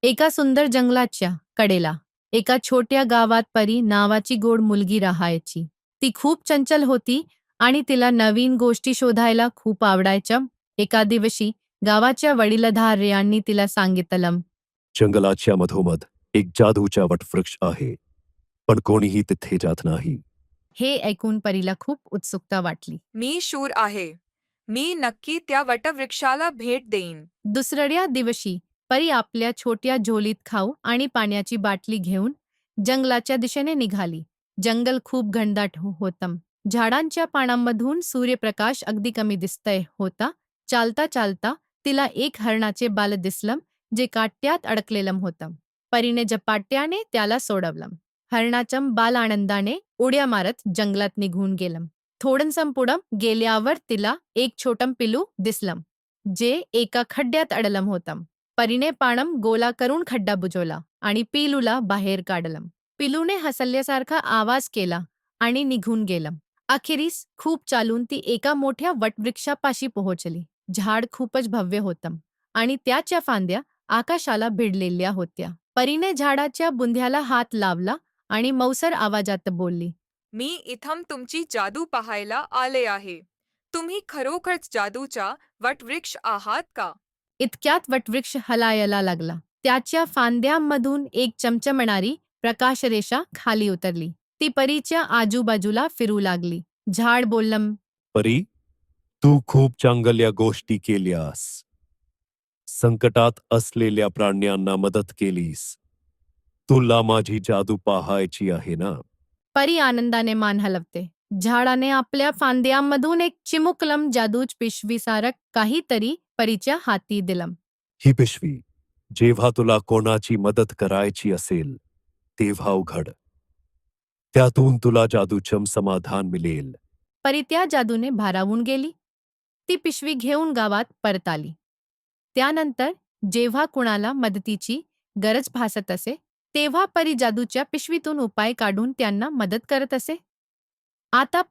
एका सुंदर जंगलाच्या कडेला एका छोट्या गावात परी नावाची गोड मुलगी राहायची. ती खूप चंचल होती आणि तिला नवीन गोष्टी शोधायला खूप आवडायच्या. एका दिवशी गावाच्या वडीलधार यांनी तिला सांगितलं, जंगलाच्या मधोमध एक जादूचा वटवृक्ष आहे, पण कोणीही तिथे जात नाही. हे ऐकून परीला खूप उत्सुकता वाटली. मी शूर आहे. मी नक्की त्या वटवृक्षाला भेट देईन. दुसऱ्या दिवशी परी आपल्या छोट्या झोलीत खाऊ आणि पाण्याची बाटली घेऊन जंगलाच्या दिशेने निघाली. जंगल खूप घनदाट होतं. झाडांच्या पानांमधून सूर्यप्रकाश अगदी कमी दिसतय होता. चालता चालता तिला एक हरणाचे बाल दिसलं, जे काट्यात अडकलेलं होतं. परीने झपाट्याने त्याला सोडवलं. हरणाचं बाल आनंदाने उड्या मारत जंगलात निघून गेलं. थोडंसं पुढं गेल्यावर तिला एक छोटं पिलू दिसलं, जे एका खड्ड्यात अडलम होतं. परीने पाणम गोला करून खड्डा बुजवला आणि पिलूला बाहेर काढलं. पिलूने हसल्यासारखा आवाज केला आणि निघून गेलं. अखेरीस खूप चालून ती एका मोठ्या वटवृक्षापाशी पोहोचली. झाड खूपच भव्य होतं आणि त्याच्या फांद्या आकाशाला भिडलेल्या होत्या. परीने झाडाच्या बुंध्याला हात लावला आणि मौसर आवाजात बोलली, मी इथं तुमची जादू पाहायला आले आहे. तुम्ही खरोखरच जादूचा वटवृक्ष आहात का? इतक्यात वटवृक्ष हलायला लागला. त्याच्या फांद्यांमधून एक चमचमणारी प्रकाशरेषा खाली उतरली. ती परीच्या आजूबाजूला फिरू लागली. झाड बोललं, परी, तू खूप चांगल्या गोष्टी केल्यास. संकटात असलेल्या प्राण्यांना मदत केलीस. तुला माझी जादू पाहायची आहे ना? परी आनंदाने मान हलवते. झाडाने आपल्या फांद्यांमधून एक चिमुकलम जादूच पिशवीसारख काहीतरी परीच्या हाती दिलं. ही पिशवी जेव्हा तुला कोणाची मदत करायची असेल तेव्हा उघड. त्यातून तुला जादूचं समाधान मिळेल. परी त्या जादूने भारावून गेली. ती पिशवी घेऊन गावात परत आली. त्यानंतर जेव्हा कुणाला मदतीची गरज भासत असे, तेव्हा परी जादूच्या पिशवीतून उपाय काढून त्यांना मदत करत असे. आता